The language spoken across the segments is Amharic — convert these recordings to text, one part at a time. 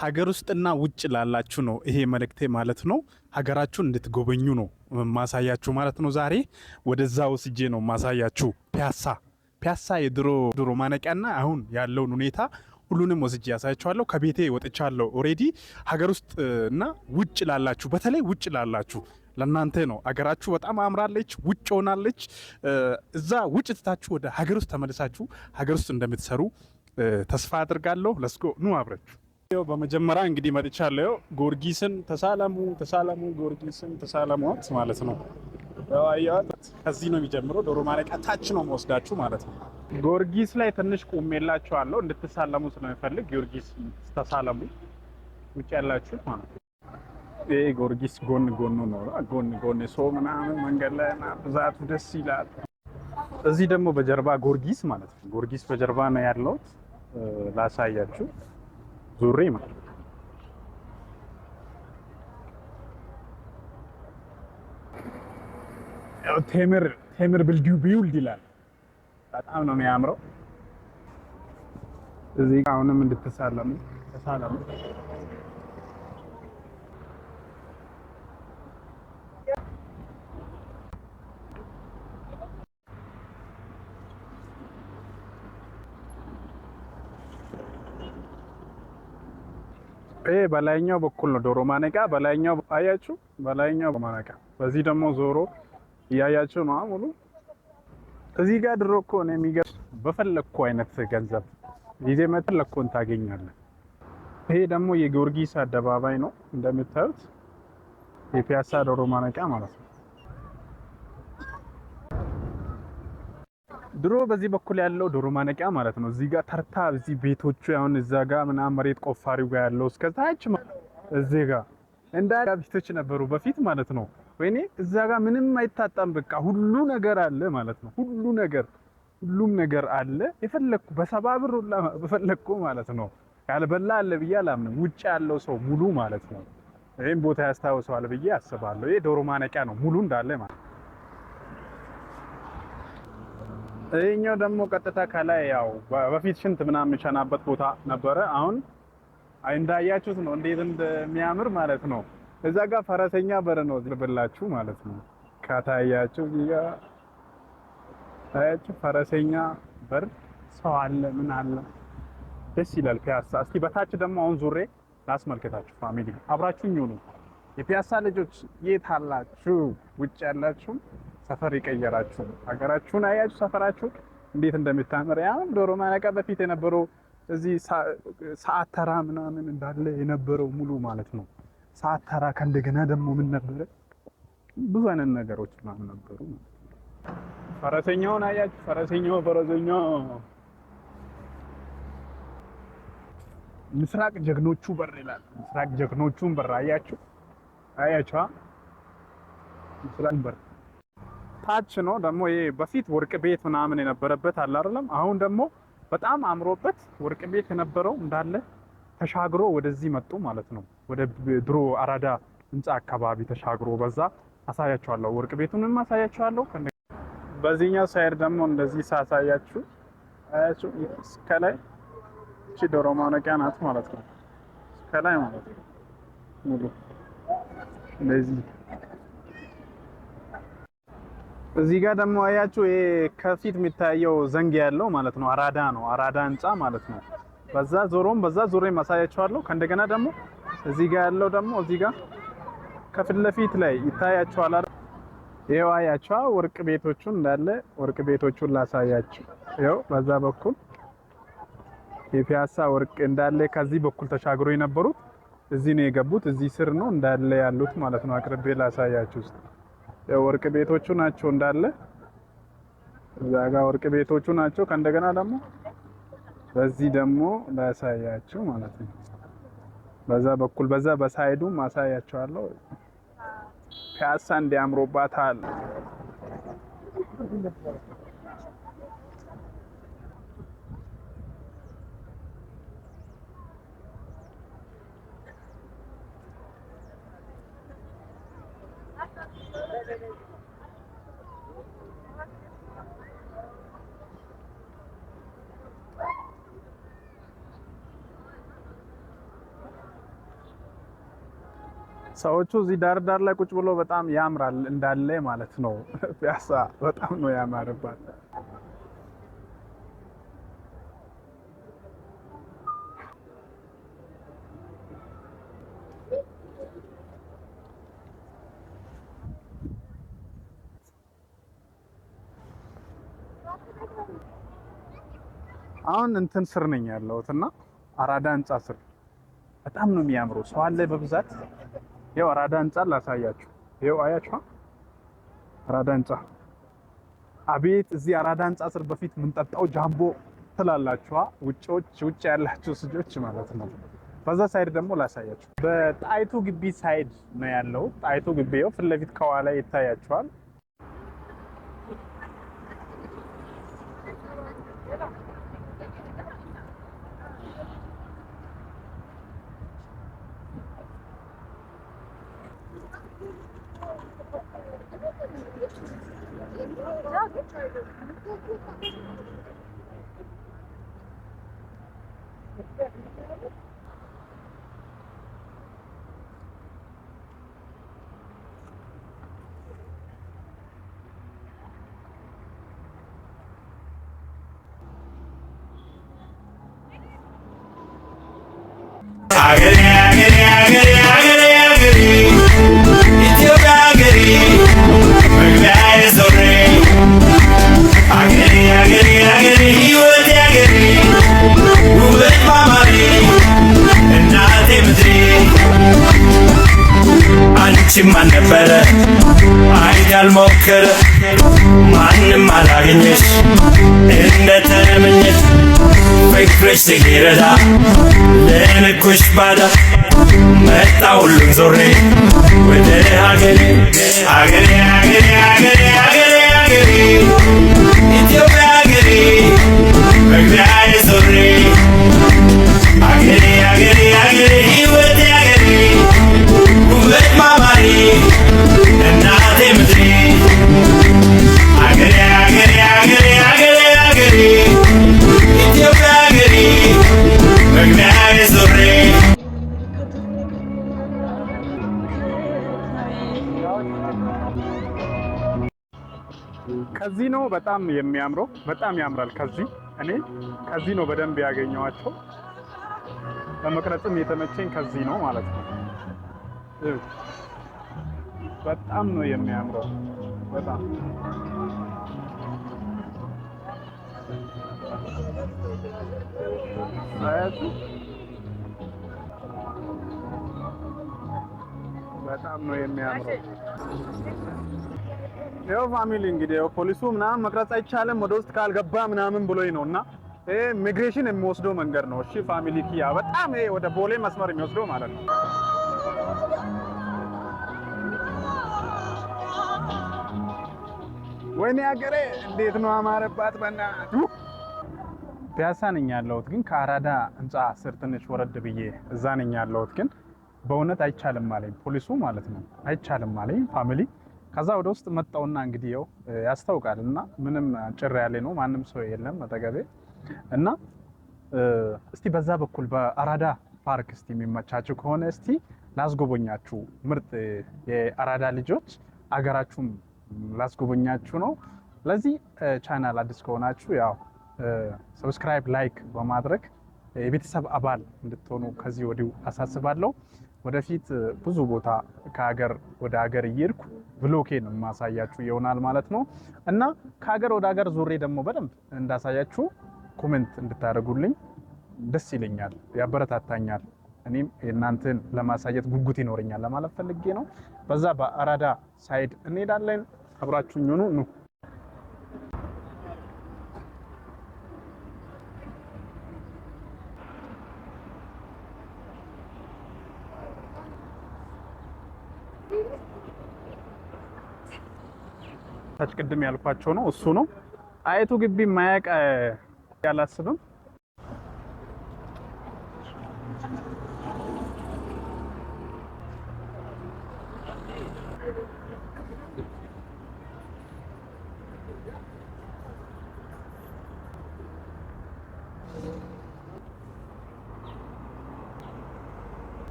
ሀገር ውስጥና ውጭ ላላችሁ ነው ይሄ መልእክቴ ማለት ነው። ሀገራችሁን እንድትጎበኙ ነው ማሳያችሁ ማለት ነው። ዛሬ ወደዛ ወስጄ ነው ማሳያችሁ። ፒያሳ የድሮ ማነቂያና አሁን ያለውን ሁኔታ ሁሉንም ወስጄ ያሳያችኋለሁ። ከቤቴ ወጥቻለሁ ኦሬዲ። ሀገር ውስጥ እና ውጭ ላላችሁ በተለይ ውጭ ላላችሁ ለእናንተ ነው። ሀገራችሁ በጣም አምራለች፣ ውጭ ሆናለች። እዛ ውጭ ትታችሁ ወደ ሀገር ውስጥ ተመልሳችሁ ሀገር ውስጥ እንደምትሰሩ ተስፋ አድርጋለሁ። ለስጎ ኑ አብረችሁ። በመጀመሪያ እንግዲህ መጥቻለሁ። ጊዮርጊስን ተሳለሙ ጊዮርጊስን ተሳለሙት ማለት ነው። ከዚህ ነው የሚጀምረው። ዶሮ ማነቂያ ታች ነው መወስዳችሁ ማለት ነው። ጊዮርጊስ ላይ ትንሽ ቆሜላችኋለሁ እንድትሳለሙ ስለሚፈልግ ጊዮርጊስ ተሳለሙ ውጭ ያላችሁ ማለት ነው። ይሄ ጊዮርጊስ ጎን ነው። ጎን ሰው ምናምን መንገድ ላይ ብዛቱ ደስ ይላል። እዚህ ደግሞ በጀርባ ጊዮርጊስ ማለት ነው። ጊዮርጊስ በጀርባ ነው ያለው። ላሳያችሁ ዙሬ ማለት ነው። ያው ቴምር ቢውልድ ይላል። በጣም ነው የሚያምረው። እዚህ አሁንም እንድትሳለሙ ተሳለሙ። ይሄ በላይኛው በኩል ነው ዶሮ ማነቂያ። በላይኛው አያችሁ፣ በላይኛው ማነቂያ። በዚህ ደግሞ ዞሮ እያያችሁ ነው ሙሉ። እዚህ ጋር ድሮ እኮ ነው የሚገርም። በፈለኩ አይነት ገንዘብ ጊዜ መጥለኩን ታገኛለህ። ይሄ ደግሞ የጊዮርጊስ አደባባይ ነው እንደምታዩት፣ የፒያሳ ዶሮ ማነቂያ ማለት ነው። ድሮ በዚህ በኩል ያለው ዶሮ ማነቂያ ማለት ነው። እዚህ ጋር ተርታ እዚህ ቤቶቹ አሁን እዛ ጋር ምናምን መሬት ቆፋሪው ጋር ያለው እስከታች እዚህ ጋር እንዳለ ቤቶች ነበሩ በፊት ማለት ነው። ወይኔ እዛ ጋር ምንም አይታጣም። በቃ ሁሉ ነገር አለ ማለት ነው። ሁሉም ነገር አለ። የፈለኩ በ70 ብር ሁላ በፈለኩ ማለት ነው። ያልበላ አለ ብዬ አላምንም። ውጭ ያለው ሰው ሙሉ ማለት ነው ይሄን ቦታ ያስታውሰዋል ብዬ አስባለሁ። ይሄ ዶሮ ማነቂያ ነው ሙሉ እንዳለ ማለት ነው። ይሄኛው ደግሞ ቀጥታ ከላይ ያው በፊት ሽንት ምናምን የሚሸናበት ቦታ ነበረ። አሁን እንዳያችሁት ነው እንዴት እንደሚያምር ማለት ነው። እዛ ጋር ፈረሰኛ በር ነው ዝብላችሁ ማለት ነው። ካታያችሁ እዚጋ ታያችሁ ፈረሰኛ በር ሰው አለ ምን አለ ደስ ይላል። ፒያሳ እስኪ በታች ደግሞ አሁን ዙሬ ላስመልከታችሁ። ፋሚሊ አብራችሁኝ ሁኑ። የፒያሳ ልጆች የት አላችሁ? ውጭ ያላችሁ ሰፈር ይቀየራችሁ ሀገራችሁን አያችሁ ሰፈራችሁ እንዴት እንደምታምር። ያን ዶሮ ማነቂያ በፊት የነበረው እዚህ ሰዓት ተራ ምናምን እንዳለ የነበረው ሙሉ ማለት ነው። ሰዓት ተራ ከእንደገና ደግሞ ምን ነበረ ብዙ አይነት ነገሮች ምናምን ነበሩ። ፈረሰኛውን አያችሁ ፈረሰኛው ምስራቅ ጀግኖቹ በር ይላል። ምስራቅ ጀግኖቹን በር አያችሁ ምስራቅ በር ታች ነው ደግሞ። ይሄ በፊት ወርቅ ቤት ምናምን የነበረበት አለ አይደለም። አሁን ደግሞ በጣም አምሮበት ወርቅ ቤት የነበረው እንዳለ ተሻግሮ ወደዚህ መጡ ማለት ነው። ወደ ድሮ አራዳ ህንጻ አካባቢ ተሻግሮ በዛ አሳያችኋለሁ። ወርቅ ቤቱንም አሳያችኋለሁ። በዚህኛው ሳይድ ደግሞ እንደዚህ ሳሳያችሁ አያችሁ ከላይ እቺ ዶሮ ማነቂያ ናት ማለት ነው። ከላይ ማለት ነው ሙሉ እንደዚህ። እዚህ ጋር ደግሞ አያችሁ ይሄ ከፊት የሚታየው ዘንግ ያለው ማለት ነው አራዳ ነው። አራዳ ህንጻ ማለት ነው። በዛ ዞሬም አሳያችኋለሁ። ከእንደገና ደግሞ እዚህ ጋር ያለው ደግሞ እዚህ ጋር ከፊት ለፊት ላይ ይታያችኋል አይደል? ይሄው አያችኋ ወርቅ ቤቶቹን እንዳለ ወርቅ ቤቶቹን ላሳያችሁ። ይሄው በዛ በኩል የፒያሳ ወርቅ እንዳለ ከዚህ በኩል ተሻግሮ የነበሩት እዚህ ነው የገቡት። እዚህ ስር ነው እንዳለ ያሉት ማለት ነው። አቅርቤ ላሳያችሁ። ወርቅ ቤቶቹ ናቸው እንዳለ እዛ ጋር ወርቅ ቤቶቹ ናቸው። ከእንደገና ደግሞ በዚህ ደግሞ ላሳያችሁ ማለት ነው። በዛ በኩል በዛ በሳይዱ ማሳያችኋለሁ። ፒያሳ እንዲያምሮባታል። ሰዎቹ እዚህ ዳር ዳር ላይ ቁጭ ብሎ በጣም ያምራል እንዳለ ማለት ነው። ፒያሳ በጣም ነው ያማረባት። አሁን እንትን ስር ነኝ ያለሁት እና አራዳ ህንጻ ስር በጣም ነው የሚያምረው። ሰው አለ በብዛት። ይኸው አራዳ ህንጻ ላሳያችሁ። ይኸው አያችሁ አራዳ ህንጻ። አቤት! እዚህ አራዳ ህንጻ ስር በፊት የምንጠጣው ጃምቦ ትላላችኋ፣ ውጭ ያላችሁ ልጆች ማለት ነው። በዛ ሳይድ ደግሞ ላሳያችሁ። በጣይቱ ግቢ ሳይድ ነው ያለው። ጣይቱ ግቢ ይኸው ፊት ለፊት ከኋላ ይታያችኋል። ማን ነበረ አይዳል ሞከረ ማንም አላገኘሽ እንደተመኘሽ ፍቅርሽ ሲረዳ ለንኩሽ ባዳ መጣ ሁሉም ዞሬ ወደ ሀገሬ ሀገሬ ሀገሬ ሀገሬ ሀገሬ ሀገሬ ኢትዮጵያ ሀገሬ መግቢያዬ ዞሬ ሀገሬ ሀገሬ ሀገሬ ሕይወቴ ሀገሬ ውበት ማማሬ እናቴ ምድሬ ሀገሬ ሀገሬ ሀገሬ ሀገሬ ሀገሬ ኢትዮጵያ ሀገሬ መግቢያዬ ዞሬ ከዚህ ነው በጣም የሚያምረው። በጣም ያምራል። ከዚህ ነው በደንብ ያገኘዋቸው። ለመቅረጽም የተመቸኝ ከዚህ ነው ማለት ነው። በጣም ነው የሚያምረው። በጣም በጣም ነው የሚያምረው። ያው ፋሚሊ እንግዲህ ያው ፖሊሱ ምናምን መቅረጽ አይቻልም ወደ ውስጥ ካልገባ ምናምን ብሎኝ ነውና ኢሚግሬሽን የሚወስደው መንገድ ነው። እሺ ፋሚሊ ኪያ በጣም ወደ ቦሌ መስመር የሚወስደው ማለት ነው። ወይኔ ሀገሬ እንዴት ነው አማረባት በእናትህ። ፒያሳ ነኝ ያለሁት ግን ከአራዳ ህንጻ ስር ትንሽ ወረድ ብዬ እዛ ነኝ ያለሁት ግን በእውነት አይቻልም አለኝ ፖሊሱ ማለት ነው። አይቻልም አለኝ ፋሚሊ። ከዛ ወደ ውስጥ መጣውና እንግዲህ ያው ያስታውቃልና ምንም ጭር ያለ ነው፣ ማንም ሰው የለም አጠገቤ እና እስቲ በዛ በኩል በአራዳ ፓርክ እስቲ የሚመቻችሁ ከሆነ እስቲ ላስጎበኛችሁ። ምርጥ የአራዳ ልጆች አገራችሁም ላስጎበኛችሁ ነው። ለዚህ ቻናል አዲስ ከሆናችሁ ያው ሰብስክራይብ፣ ላይክ በማድረግ የቤተሰብ አባል እንድትሆኑ ከዚህ ወዲሁ አሳስባለሁ። ወደፊት ብዙ ቦታ ከሀገር ወደ ሀገር እየሄድኩ ብሎኬን ማሳያችሁ ይሆናል ማለት ነው እና ከሀገር ወደ ሀገር ዙሬ ደግሞ በደንብ እንዳሳያችሁ ኮሜንት እንድታደርጉልኝ ደስ ይለኛል፣ ያበረታታኛል። እኔም የእናንተን ለማሳየት ጉጉት ይኖረኛል ለማለት ፈልጌ ነው። በዛ በአራዳ ሳይድ እንሄዳለን። አብራችሁኝ ሆኑ ነው። ታች ቅድም ያልኳቸው ነው እሱ ነው። ጣይቱ ግቢ ማያቅ ያላስብም።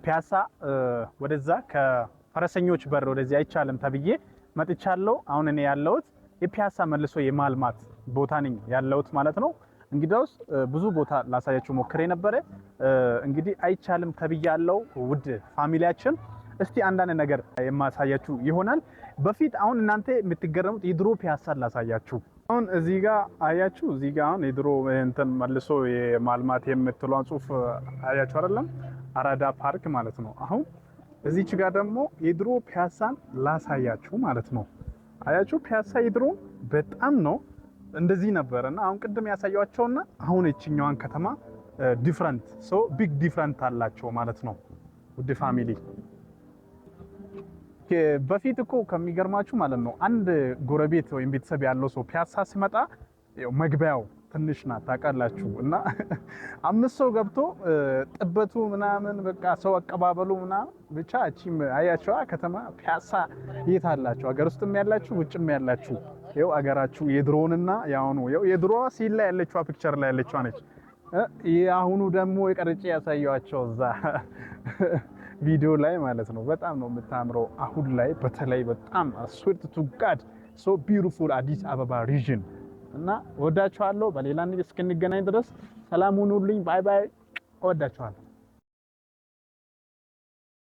ፒያሳ ወደዛ ከፈረሰኞች በር ወደዚህ አይቻልም ተብዬ መጥቻለሁ። አሁን እኔ ያለሁት የፒያሳ መልሶ የማልማት ቦታ ነኝ ያለሁት ማለት ነው። እንግዲያውስ ብዙ ቦታ ላሳያችሁ ሞክሬ ነበረ። እንግዲህ አይቻልም ተብያለሁ። ውድ ፋሚሊያችን እስቲ አንዳንድ ነገር የማሳያችሁ ይሆናል። በፊት አሁን እናንተ የምትገረሙት የድሮ ፒያሳ ላሳያችሁ። አሁን እዚህ ጋር አያችሁ፣ እዚህ ጋር አሁን የድሮ እንትን መልሶ የማልማት የምትሏን ጽሁፍ አያችሁ አይደለም? አራዳ ፓርክ ማለት ነው። አሁን እዚች ጋር ደግሞ የድሮ ፒያሳን ላሳያችሁ ማለት ነው። አያችሁ ፒያሳ የድሮ በጣም ነው እንደዚህ ነበርና አሁን ቅድም ያሳያቸውና አሁን እቺኛዋን ከተማ ዲፍረንት ቢግ ዲፍረንት አላቸው ማለት ነው። ውድ ፋሚሊ በፊት እኮ ከሚገርማችሁ ማለት ነው አንድ ጎረቤት ወይም ቤተሰብ ያለው ሰው ፒያሳ ሲመጣ መግቢያው ትንሽ ናት ታውቃላችሁ። እና 5 ሰው ገብቶ ጥበቱ ምናምን በቃ ሰው አቀባበሉ ምናምን ብቻ እቺም አያችዋ ከተማ ፒያሳ የት አላችሁ? ሀገር ውስጥም ያላችሁ ውጭም ያላችሁ ይኸው አገራችሁ የድሮውንና ያሁኑ ይኸው የድሮዋ ሲል ላይ ያለችዋ ፒክቸር ላይ ያለችዋ ነች። የአሁኑ ደግሞ የቀርጬ ያሳየዋቸው እዛ ቪዲዮ ላይ ማለት ነው። በጣም ነው የምታምረው አሁን ላይ በተለይ በጣም አስወርት ቱ ጋድ ሶ ቢዩቲፉል አዲስ አበባ ሪጅን እና ወዳችኋለሁ። በሌላ እስክንገናኝ ድረስ ሰላም ሁኑልኝ። ባይ ባይ። ወዳችኋለሁ።